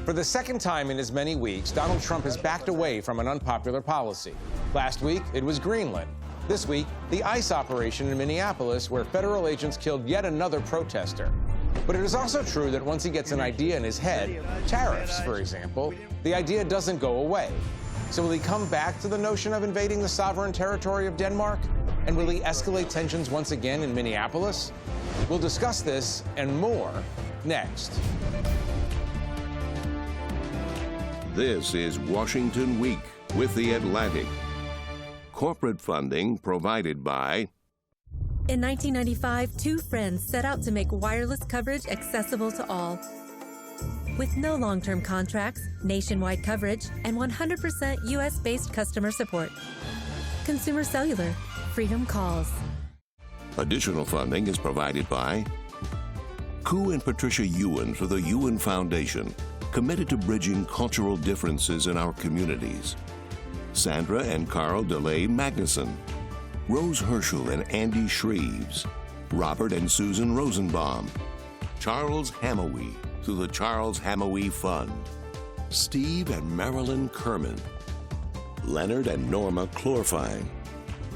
For the second time in as many weeks, Donald Trump has backed away from an unpopular policy. Last week, it was Greenland. This week, the ICE operation in Minneapolis, where federal agents killed yet another protester. But it is also true that once he gets an idea in his head, tariffs, for example, the idea doesn't go away. So will he come back to the notion of invading the sovereign territory of Denmark? And will he escalate tensions once again in Minneapolis? We'll discuss this and more next. This is Washington Week with The Atlantic. Corporate funding provided by... In 1995, two friends set out to make wireless coverage accessible to all. With no long-term contracts, nationwide coverage, and 100% U.S.-based customer support. Consumer Cellular. Freedom calls. Additional funding is provided by Koo and Patricia Ewan for the Ewan Foundation, committed to bridging cultural differences in our communities. Sandra and Carl DeLay Magnuson, Rose Herschel and Andy Shreves, Robert and Susan Rosenbaum, Charles Hamowy through the Charles Hamowy Fund, Steve and Marilyn Kerman, Leonard and Norma Chlorfine,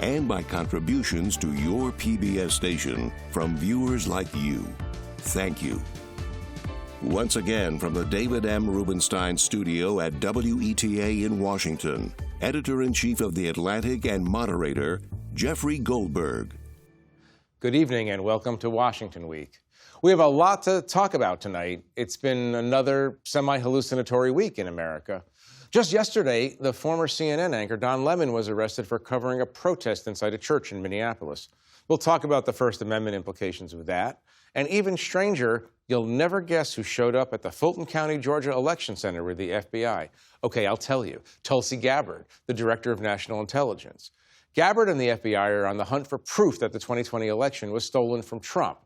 and by contributions to your PBS station from viewers like you. Thank you. Once again, from the David M. Rubenstein studio at WETA in Washington, Editor-in-Chief of The Atlantic and moderator, Jeffrey Goldberg. Good evening and welcome to Washington Week. We have a lot to talk about tonight. It's been another semi-hallucinatory week in America. Just yesterday, the former CNN anchor Don Lemon was arrested for covering a protest inside a church in Minneapolis. We'll talk about the First Amendment implications of that. And even stranger, you'll never guess who showed up at the Fulton County, Georgia Election Center with the FBI. Okay, I'll tell you. Tulsi Gabbard, the Director of National Intelligence. Gabbard and the FBI are on the hunt for proof that the 2020 election was stolen from Trump.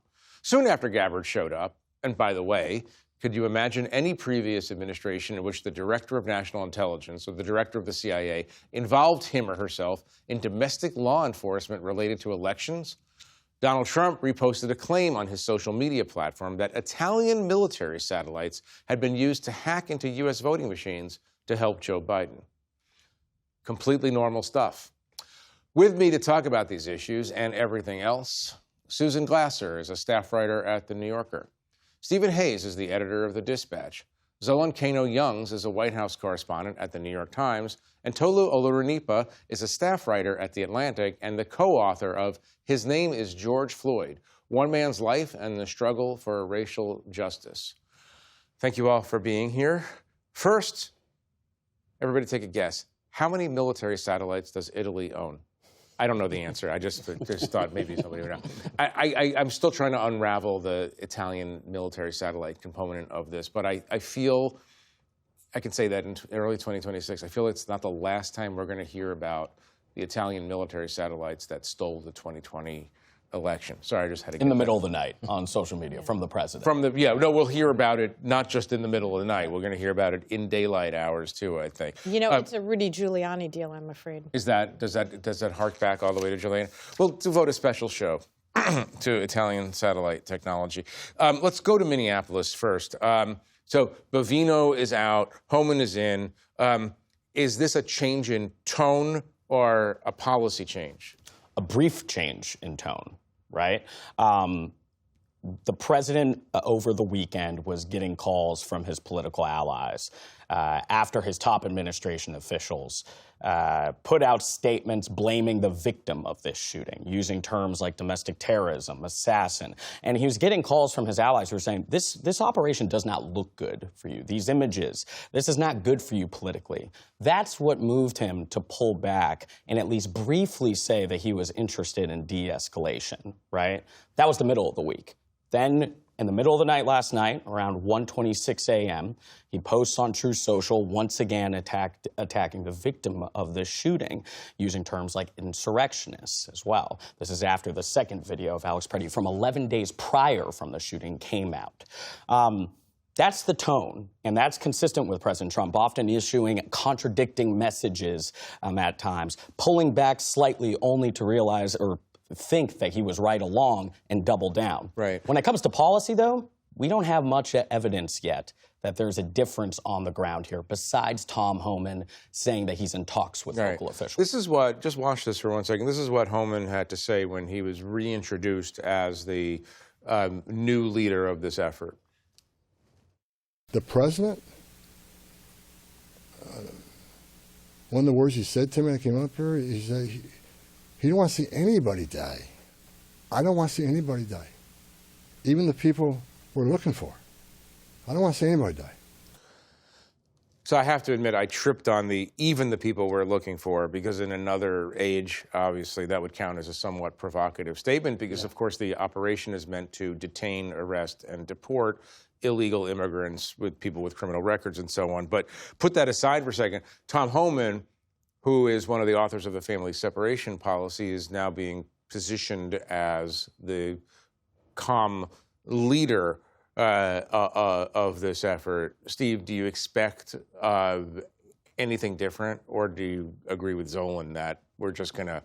Soon after Gabbard showed up, and by the way, could you imagine any previous administration in which the Director of National Intelligence or the Director of the CIA involved him or herself in domestic law enforcement related to elections? Donald Trump reposted a claim on his social media platform that Italian military satellites had been used to hack into U.S. voting machines to help Joe Biden. Completely normal stuff. With me to talk about these issues and everything else, Susan Glasser is a staff writer at The New Yorker. Stephen Hayes is the editor of The Dispatch. Zolan Kanno-Youngs is a White House correspondent at The New York Times. And Toluse Olorunnipa is a staff writer at The Atlantic and the co-author of His Name is George Floyd, One Man's Life and the Struggle for Racial Justice. Thank you all for being here. First, everybody take a guess. How many military satellites does Italy own? I don't know the answer. I just thought maybe somebody would know. I'm still trying to unravel the Italian military satellite component of this, but I feel, I can say that in early 2026, I feel it's not the last time we're going to hear about the Italian military satellites that stole the 2020 election. Sorry, I just had to get in the middle of the night on social media from the president. We'll hear about it not just in the middle of the night. We're going to hear about it in daylight hours too, I think. You know, it's a Rudy Giuliani deal, I'm afraid. Does that hark back all the way to Giuliani? We'll devote a special show to Italian satellite technology. Let's go to Minneapolis first. So Bovino is out, Homan is in. Is this a change in tone or a policy change? A brief change in tone, right? The president over the weekend was getting calls from his political allies after his top administration officials put out statements blaming the victim of this shooting, using terms like domestic terrorism, assassin. And he was getting calls from his allies who were saying, this operation does not look good for you. These images, this is not good for you politically. That's what moved him to pull back and at least briefly say that he was interested in de-escalation, right? That was the middle of the week. Then, in the middle of the night last night, around 1:26 a.m., he posts on Truth Social, once again attacking the victim of this shooting, using terms like insurrectionists as well. This is after the second video of Alex Preddy from 11 days prior from the shooting came out. That's the tone, and that's consistent with President Trump, often issuing contradicting messages at times, pulling back slightly only to realize or think that he was right along and double down. Right. When it comes to policy, though, we don't have much evidence yet that there's a difference on the ground here, besides Tom Homan saying that he's in talks with local officials. This is what, just watch this for 1 second. This is what Homan had to say when he was reintroduced as the new leader of this effort. The president, one of the words he said to me when I came up here, he said he didn't want to see anybody die. I don't want to see anybody die, even the people we're looking for. I don't want to see anybody die. So I have to admit, I tripped on the even the people we're looking for, because in another age, obviously, that would count as a somewhat provocative statement, because, of course, the operation is meant to detain, arrest, and deport illegal immigrants with people with criminal records and so on. But put that aside for a second. Tom Homan, who is one of the authors of the family separation policy, is now being positioned as the calm leader of this effort. Steve, do you expect anything different, or do you agree with Zolan that we're just going to,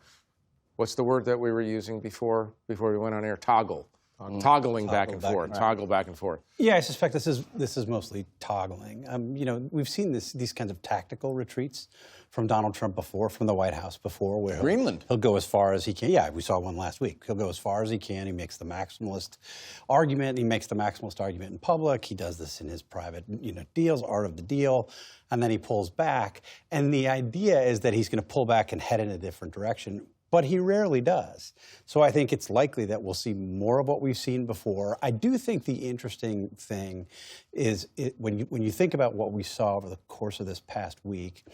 what's the word that we were using before we went on air? Toggling back and forth. Toggle back and forth. Yeah, I suspect this is mostly toggling. You know, we've seen these kinds of tactical retreats from Donald Trump before, from the White House before, where Greenland. He'll go as far as he can. Yeah, we saw one last week. He'll go as far as he can. He makes the maximalist argument. He makes the maximalist argument in public. He does this in his private, deals, art of the deal, and then he pulls back. And the idea is that he's going to pull back and head in a different direction. But he rarely does. So I think it's likely that we'll see more of what we've seen before. I do think the interesting thing is when you think about what we saw over the course of this past week,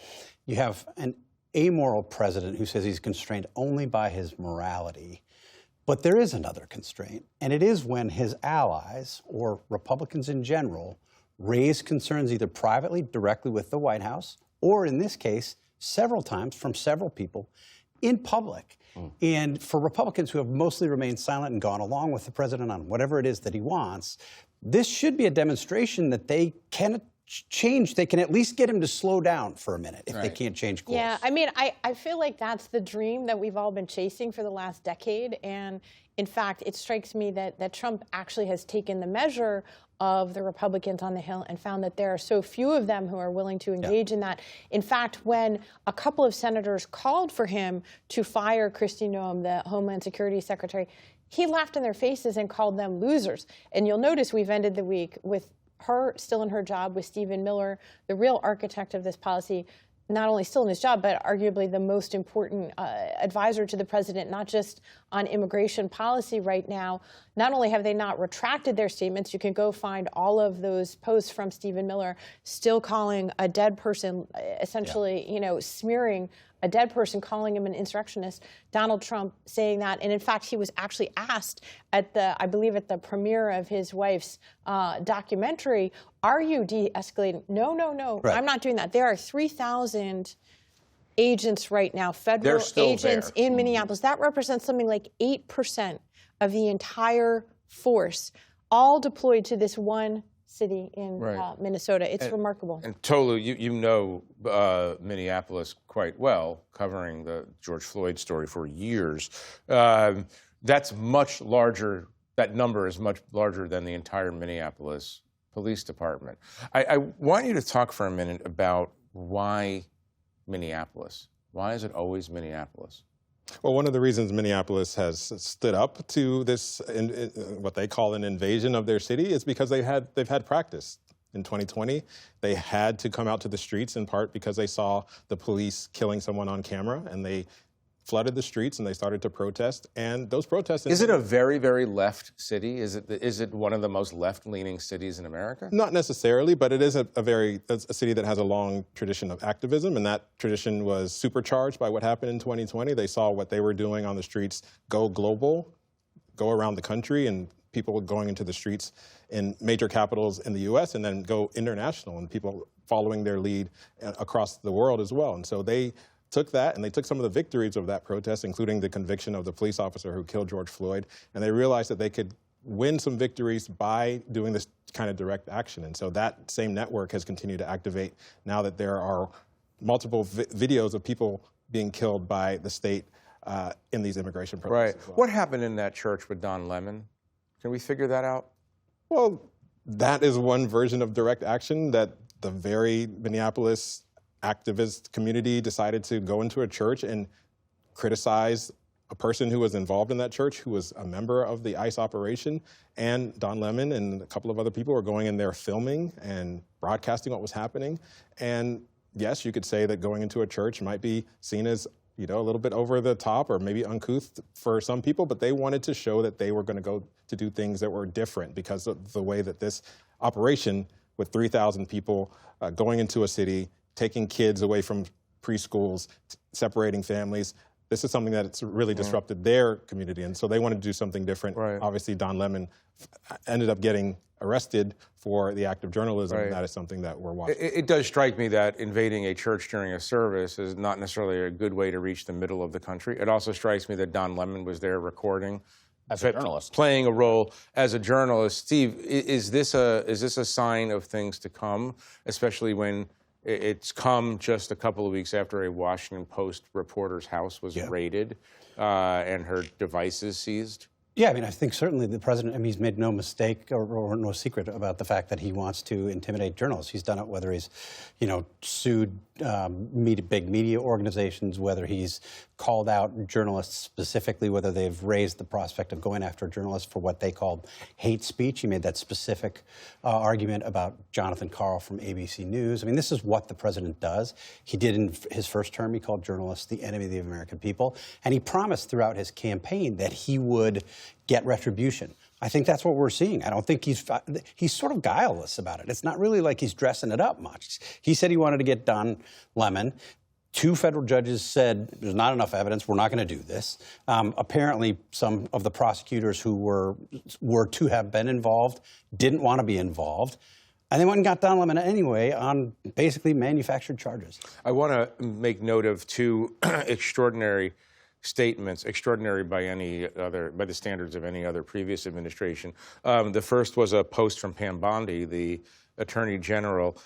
you have an amoral president who says he's constrained only by his morality. But there is another constraint, and it is when his allies, or Republicans in general, raise concerns either privately, directly with the White House, or in this case, several times from several people, in public. And for Republicans who have mostly remained silent and gone along with the president on whatever it is that he wants, this should be a demonstration that they can change. They can at least get him to slow down for a minute if they can't change course. Yeah, I mean, I feel like that's the dream that we've all been chasing for the last decade. And in fact, it strikes me that Trump actually has taken the measure of the Republicans on the Hill and found that there are so few of them who are willing to engage in that. In fact, when a couple of senators called for him to fire Kristi Noem, the Homeland Security Secretary, he laughed in their faces and called them losers. And you'll notice we've ended the week with her still in her job, with Stephen Miller, the real architect of this policy, not only still in his job, but arguably the most important advisor to the president, not just on immigration policy right now. Not only have they not retracted their statements, you can go find all of those posts from Stephen Miller still calling a dead person, essentially, smearing a dead person, calling him an insurrectionist. Donald Trump saying that. And in fact, he was actually asked I believe at the premiere of his wife's documentary, are you de-escalating? No, right. I'm not doing that. There are 3,000 agents right now, federal agents in Minneapolis. That represents something like 8% of the entire force, all deployed to this one city in Minnesota. It's remarkable. And Tolu, you know Minneapolis quite well, covering the George Floyd story for years. That's much larger. That number is much larger than the entire Minneapolis Police Department. I want you to talk for a minute about why Minneapolis. Why is it always Minneapolis? Well, one of the reasons Minneapolis has stood up to this, what they call an invasion of their city, is because they've had practice. In 2020, they had to come out to the streets in part because they saw the police killing someone on camera, and they flooded the streets and they started to protest. And those protests— Is it a very, very left city? Is it one of the most left-leaning cities in America? Not necessarily, but it is a city that has a long tradition of activism, and that tradition was supercharged by what happened in 2020. They saw what they were doing on the streets go global, go around the country, and people going into the streets in major capitals in the U.S. and then go international, and people following their lead across the world as well. And so they took that, and they took some of the victories of that protest, including the conviction of the police officer who killed George Floyd, and they realized that they could win some victories by doing this kind of direct action. And so that same network has continued to activate now that there are multiple videos of people being killed by the state in these immigration protests. Right. What happened in that church with Don Lemon? Can we figure that out? Well, that is one version of direct action that the very Minneapolis activist community decided to go into a church and criticize a person who was involved in that church, who was a member of the ICE operation, and Don Lemon and a couple of other people were going in there filming and broadcasting what was happening. And yes, you could say that going into a church might be seen as, you know, a little bit over the top or maybe uncouth for some people, but they wanted to show that they were going to go to do things that were different because of the way that this operation with 3,000 people going into a city, taking kids away from preschools, separating families. This is something that's really disrupted their community, and so they wanted to do something different. Right. Obviously, Don Lemon ended up getting arrested for the act of journalism, Right. and that is something that we're watching. It does strike me that invading a church during a service is not necessarily a good way to reach the middle of the country. It also strikes me that Don Lemon was there recording. As a journalist. Playing a role as a journalist. Steve, is this a sign of things to come, especially when it's come just a couple of weeks after a Washington Post reporter's house was raided and her devices seized? Yeah, I mean, I think certainly the president, I mean, he's made no mistake or no secret about the fact that he wants to intimidate journalists. He's done it whether he's, you know, sued big media organizations, whether he's called out journalists specifically, whether they've raised the prospect of going after journalists for what they called hate speech. He made that specific argument about Jonathan Karl from ABC News. I mean, this is what the president does. He did in his first term, he called journalists the enemy of the American people, and he promised throughout his campaign that he would get retribution. I think that's what we're seeing. I don't think he's sort of guileless about it. It's not really like he's dressing it up much. He said he wanted to get Don Lemon. 2 federal judges said there's not enough evidence, we're not going to do this. Apparently, some of the prosecutors who were to have been involved didn't want to be involved. And they went and got Don Lemon anyway on basically manufactured charges. I want to make note of 2 extraordinary statements, extraordinary by the standards of any other previous administration. The first was a post from Pam Bondi, the Attorney General,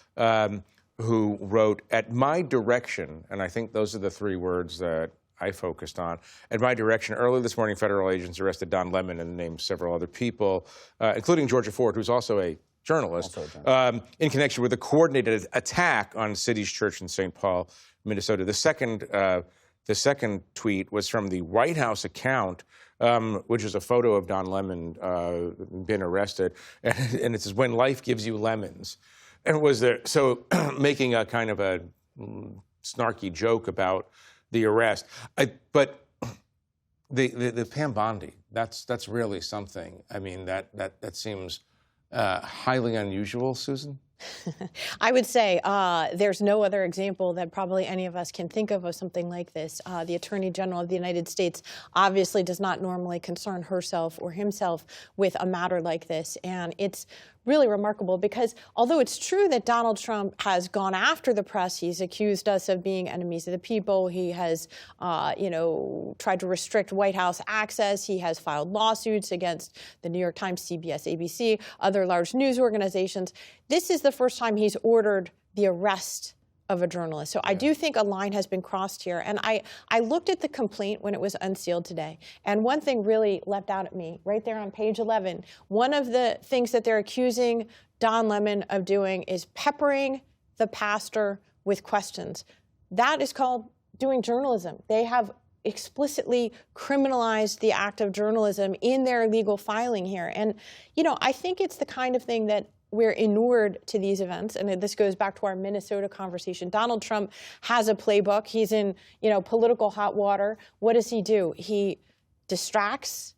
who wrote, "At my direction," and I think those are the 3 words that I focused on. "At my direction, early this morning, federal agents arrested Don Lemon and named several other people, including Georgia Ford, who's also a journalist, in connection with a coordinated attack on City's Church in St. Paul, Minnesota." The second tweet was from the White House account, which is a photo of Don Lemon been arrested, and it says, "When life gives you lemons." And was there, so making a kind of a snarky joke about the arrest. But the Pam Bondi, that's really something. I mean, that seems highly unusual, Susan? I would say there's no other example that probably any of us can think of something like this. The Attorney General of the United States obviously does not normally concern herself or himself with a matter like this. And it's really remarkable because although it's true that Donald Trump has gone after the press, he's accused us of being enemies of the people, he has tried to restrict White House access, he has filed lawsuits against the New York Times, CBS, ABC, other large news organizations. This is the first time he's ordered the arrest of a journalist. So I do think a line has been crossed here. And I looked at the complaint when it was unsealed today. And one thing really leapt out at me right there on page 11. One of the things that they're accusing Don Lemon of doing is peppering the pastor with questions. That is called doing journalism. They have explicitly criminalized the act of journalism in their legal filing here. And, I think it's the kind of thing that we're inured to these events, and this goes back to our Minnesota conversation. Donald Trump has a playbook. He's in, political hot water. What does he do? He distracts.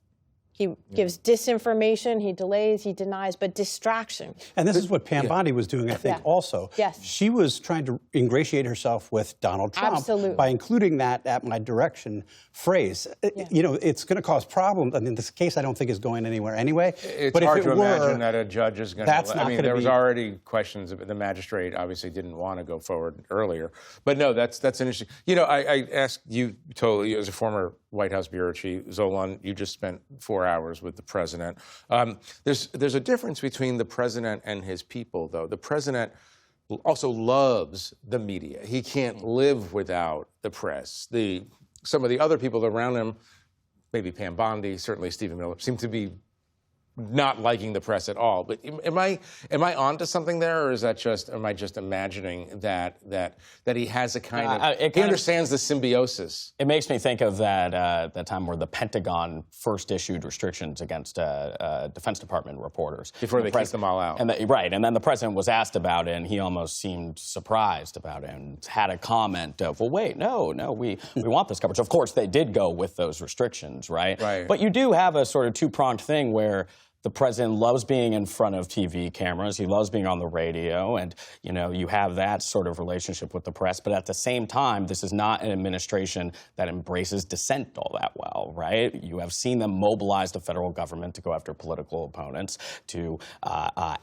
He gives disinformation, he delays, he denies, but distraction. And this is what Pam Bondi was doing, I think, also. Yes. She was trying to ingratiate herself with Donald Trump Absolutely. by including that "at my direction" phrase. It's going to cause problems. I mean, this case I don't think is going anywhere anyway. It's but hard if to it were, imagine that a judge is going to. that's not I mean, gonna there was be- already questions. The magistrate obviously didn't want to go forward earlier. But no, that's interesting. I asked you, totally, as a former White House bureau chief, Zolan, you just spent 4 hours with the president. There's a difference between the president and his people, though. The president also loves the media. He can't live without the press. Some of the other people around him, maybe Pam Bondi, certainly Stephen Miller, seem to be not liking the press at all. But am I onto something there, or is that just, am I just imagining that he has a kind of, he understands the symbiosis? It makes me think of that time where the Pentagon first issued restrictions against Defense Department reporters. Before they kicked them all out. Right, and then the president was asked about it, and he almost seemed surprised about it and had a comment of, well, wait, no, we want this coverage. Of course, they did go with those restrictions, right? But you do have a sort of two-pronged thing where the president loves being in front of TV cameras. He loves being on the radio. And, you know, you have that sort of relationship with the press. But at the same time, this is not an administration that embraces dissent all that well, right? You have seen them mobilize the federal government to go after political opponents, to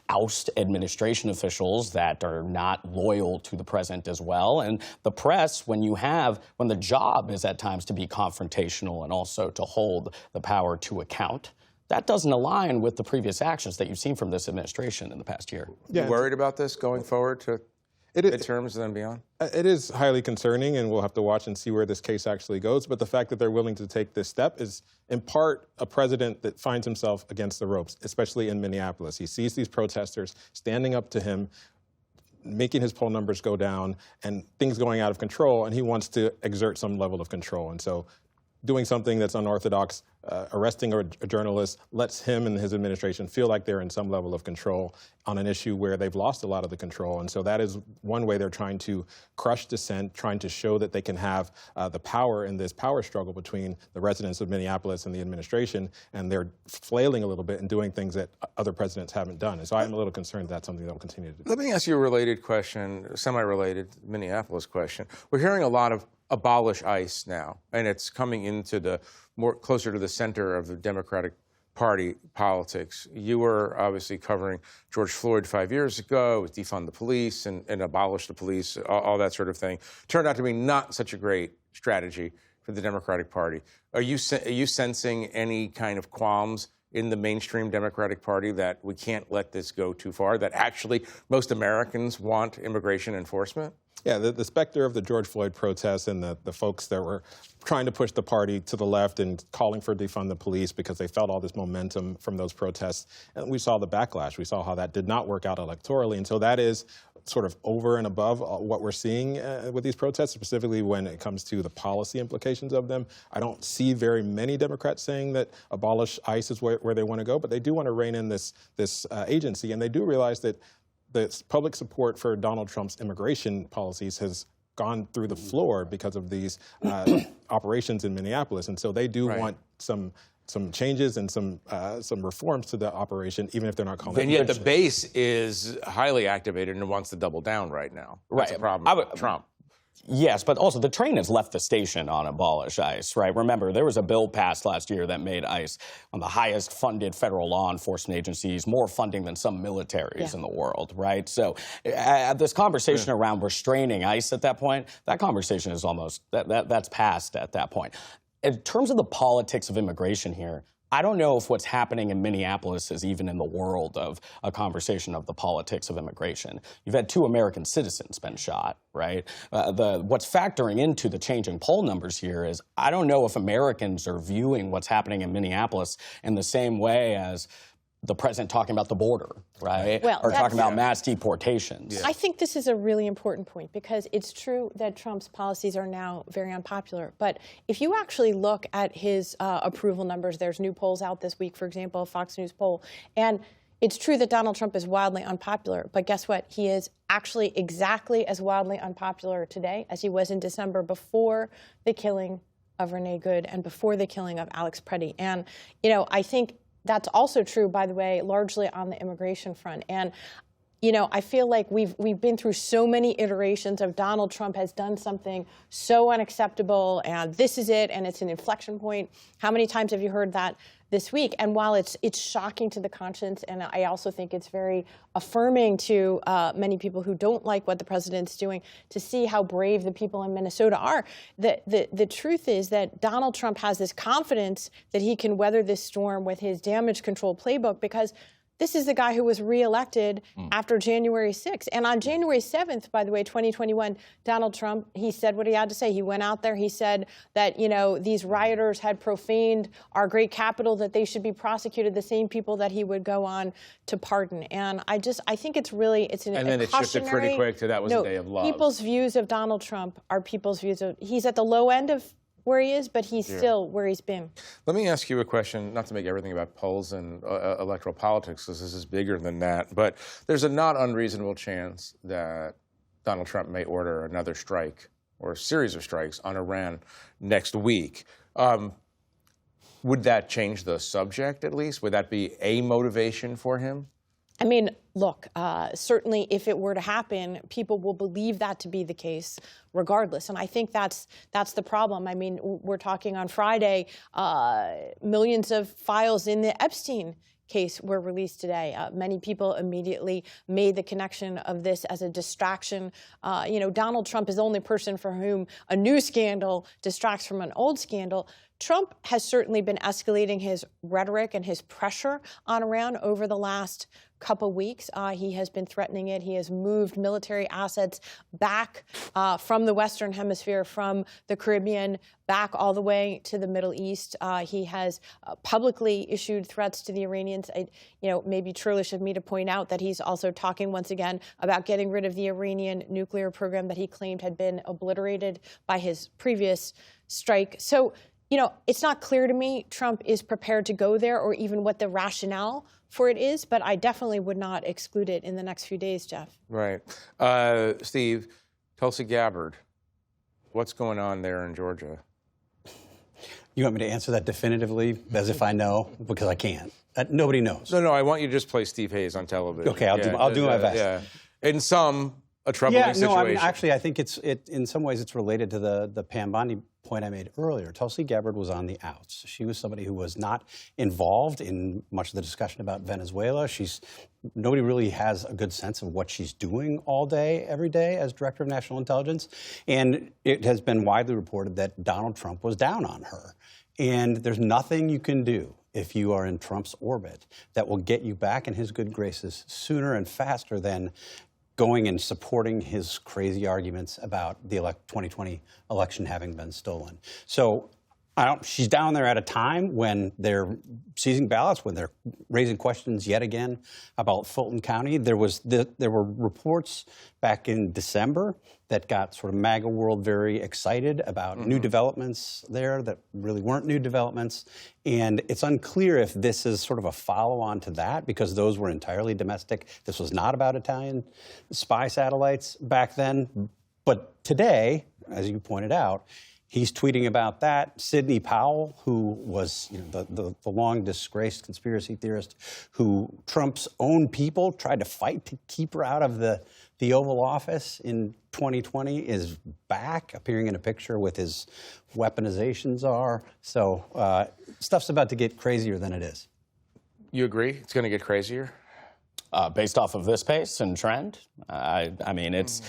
oust administration officials that are not loyal to the president as well. And the press, when the job is at times to be confrontational and also to hold the power to account, that doesn't align with the previous actions that you've seen from this administration in the past year. You worried about this going forward to midterms and then beyond? It is highly concerning, and we'll have to watch and see where this case actually goes. But the fact that they're willing to take this step is, in part, a president that finds himself against the ropes, especially in Minneapolis. He sees these protesters standing up to him, making his poll numbers go down, and things going out of control, and he wants to exert some level of control. And so doing something that's unorthodox, arresting a journalist, lets him and his administration feel like they're in some level of control on an issue where they've lost a lot of the control. And so that is one way they're trying to crush dissent, trying to show that they can have the power in this power struggle between the residents of Minneapolis and the administration, and they're flailing a little bit and doing things that other presidents haven't done. And so I'm a little concerned that's something they'll continue to do. Let me ask you a related question, semi-related Minneapolis question. We're hearing a lot of abolish ICE now, and it's coming into the closer to the center of the Democratic Party politics. You were obviously covering George Floyd 5 years ago with defund the police and abolish the police, all that sort of thing. Turned out to be not such a great strategy for the Democratic Party. Are you sensing any kind of qualms in the mainstream Democratic Party that we can't let this go too far, that actually most Americans want immigration enforcement? Yeah, the specter of the George Floyd protests and the folks that were trying to push the party to the left and calling for defund the police because they felt all this momentum from those protests. And we saw the backlash. We saw how that did not work out electorally. And so that is sort of over and above what we're seeing with these protests, specifically when it comes to the policy implications of them. I don't see very many Democrats saying that abolish ICE is where they want to go, but they do want to rein in this agency. And they do realize that the public support for Donald Trump's immigration policies has gone through the floor because of these operations in Minneapolis. And so they do want some changes and some reforms to the operation, even if they're not calling it. And yet the base is highly activated and wants to double down right now. That's a problem with Trump. Yes, but also the train has left the station on abolish ICE, right? Remember, there was a bill passed last year that made ICE one of the highest funded federal law enforcement agencies, more funding than some militaries in the world, right? So this conversation around restraining ICE at that point, that conversation is almost, that's passed at that point. In terms of the politics of immigration here, I don't know if what's happening in Minneapolis is even in the world of a conversation of the politics of immigration. You've had 2 American citizens been shot, right? What's factoring into the changing poll numbers here is I don't know if Americans are viewing what's happening in Minneapolis in the same way as the president talking about the border, right? Well, or talking about mass deportations. I think this is a really important point because it's true that Trump's policies are now very unpopular. But if you actually look at his approval numbers, there's new polls out this week, for example, a Fox News poll. And it's true that Donald Trump is wildly unpopular. But guess what? He is actually exactly as wildly unpopular today as he was in December before the killing of Renee Good and before the killing of Alex Preddy. And, you know, I think that's also true, by the way, largely on the immigration front. And, you know, I feel like we've been through so many iterations of Donald Trump has done something so unacceptable, and this is it, and it's an inflection point. How many times have you heard that this week? And while it's shocking to the conscience, and I also think it's very affirming to many people who don't like what the president's doing, to see how brave the people in Minnesota are. The truth is that Donald Trump has this confidence that he can weather this storm with his damage control playbook because This is the guy who was reelected after January 6th. And on January 7th, by the way, 2021, Donald Trump, he said what he had to say. He went out there, he said that, you know, these rioters had profaned our great capital, that they should be prosecuted, the same people that he would go on to pardon. And I think it's really, it's an And then it shifted pretty quick to that was a day of love. People's views of Donald Trump are people's views of, he's at the low end of where he is, but he's still where he's been. Let me ask you a question, not to make everything about polls and electoral politics, because this is bigger than that, but there's a not unreasonable chance that Donald Trump may order another strike or a series of strikes on Iran next week. Would that change the subject, at least? Would that be a motivation for him? I mean, look, certainly if it were to happen, people will believe that to be the case regardless. And I think that's the problem. I mean, we're talking on Friday, millions of files in the Epstein case were released today. Many people immediately made the connection of this as a distraction. You know, Donald Trump is the only person for whom a new scandal distracts from an old scandal. Trump has certainly been escalating his rhetoric and his pressure on Iran over the last couple weeks. He has been threatening it. He has moved military assets back from the Western Hemisphere, from the Caribbean, back all the way to the Middle East. He has publicly issued threats to the Iranians. You know, maybe churlish of me to point out that he's also talking once again about getting rid of the Iranian nuclear program that he claimed had been obliterated by his previous strike. So, you know, it's not clear to me Trump is prepared to go there or even what the rationale for it is, but I definitely would not exclude it in the next few days, Jeff. Right. Steve, Tulsi Gabbard, what's going on there in Georgia? You want me to answer that definitively, as if I know? Because I can't. Nobody knows. No, I want you to just play Steve Hayes on television. Okay, I'll do my best. Yeah. In a troubling situation. I mean, actually, I think in some ways it's related to the Pam Bondi point I made earlier. Tulsi Gabbard was on the outs. She was somebody who was not involved in much of the discussion about Venezuela. Nobody really has a good sense of what she's doing all day, every day as Director of National Intelligence. And it has been widely reported that Donald Trump was down on her. And there's nothing you can do if you are in Trump's orbit that will get you back in his good graces sooner and faster than going and supporting his crazy arguments about the 2020 election having been stolen. So she's down there at a time when they're seizing ballots, when they're raising questions yet again about Fulton County. There were reports back in December that got sort of MAGA world very excited about new developments there that really weren't new developments. And it's unclear if this is sort of a follow-on to that, because those were entirely domestic. This was not about Italian spy satellites back then. But today, as you pointed out, he's tweeting about that. Sidney Powell, who was the long disgraced conspiracy theorist who Trump's own people tried to fight to keep her out of the Oval Office in 2020, is back, appearing in a picture with his weaponization czar. So stuff's about to get crazier than it is. You agree? It's going to get crazier? Based off of this pace and trend? I mean, it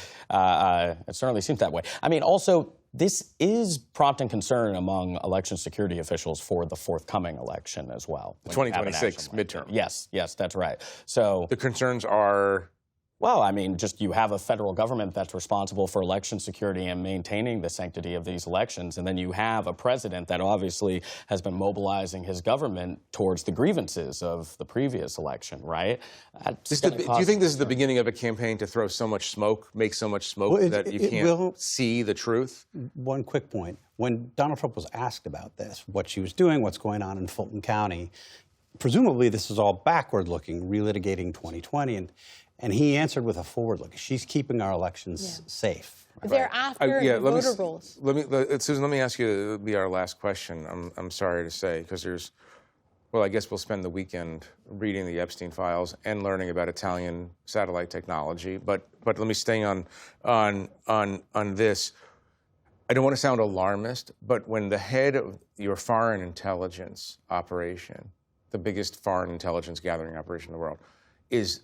certainly seems that way. I mean, also, this is prompting concern among election security officials for the forthcoming election as well. The 2026 midterm. Yes, that's right. So the concerns are? Well, I mean, just you have a federal government that's responsible for election security and maintaining the sanctity of these elections, and then you have a president that obviously has been mobilizing his government towards the grievances of the previous election, right? Do you think this is the beginning of a campaign to throw so much smoke, make so much smoke that you can't see the truth? One quick point. When Donald Trump was asked about this, what she was doing, what's going on in Fulton County, presumably this is all backward-looking, relitigating 2020, and he answered with a forward look. She's keeping our elections safe. Right? They're after the voter rolls. Susan, let me ask you, it'll be our last question, I'm sorry to say, because I guess we'll spend the weekend reading the Epstein files and learning about Italian satellite technology. But let me stay on this. I don't want to sound alarmist, but when the head of your foreign intelligence operation, the biggest foreign intelligence gathering operation in the world, is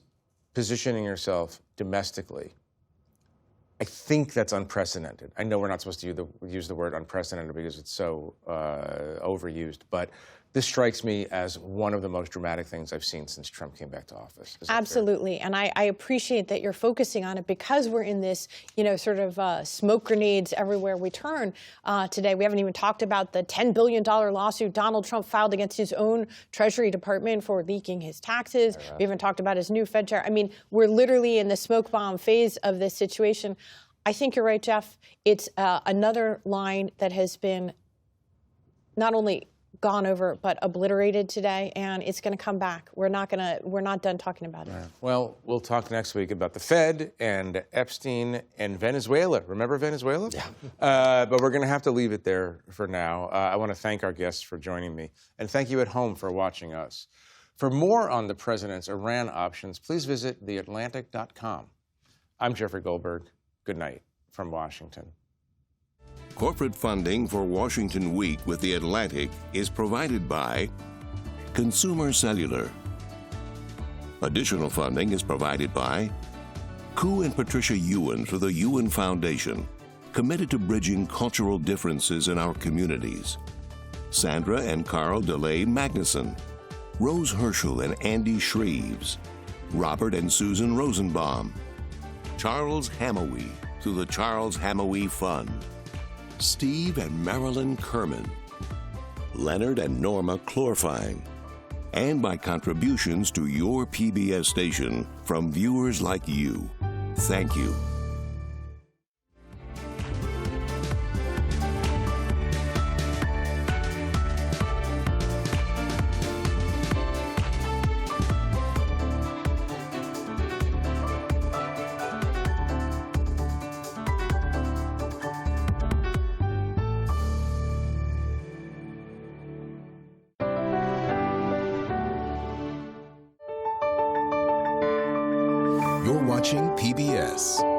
positioning yourself domestically, I think that's unprecedented. I know we're not supposed to use the word unprecedented because it's so overused, but This strikes me as one of the most dramatic things I've seen since Trump came back to office. Is that fair? Absolutely, and I appreciate that you're focusing on it because we're in this, sort of smoke grenades everywhere we turn today. We haven't even talked about the $10 billion lawsuit Donald Trump filed against his own Treasury Department for leaking his taxes. We haven't talked about his new Fed chair. I mean, we're literally in the smoke bomb phase of this situation. I think you're right, Jeff. It's another line that has been not only gone over but obliterated today, and it's going to come back. We're not done talking about it. Right. Well, we'll talk next week about the Fed and Epstein and Venezuela. Remember Venezuela? Yeah. But we're going to have to leave it there for now. I want to thank our guests for joining me, and thank you at home for watching us. For more on the president's Iran options, please visit theatlantic.com. I'm Jeffrey Goldberg. Good night from Washington. Corporate funding for Washington Week with The Atlantic is provided by Consumer Cellular. Additional funding is provided by Ku and Patricia Ewan for the Ewan Foundation, committed to bridging cultural differences in our communities. Sandra and Carl DeLay Magnuson, Rose Herschel and Andy Shreves, Robert and Susan Rosenbaum, Charles Hamowy through the Charles Hamowy Fund, Steve and Marilyn Kerman, Leonard and Norma Chlorfine, and by contributions to your PBS station from viewers like you. Thank you. You're watching PBS.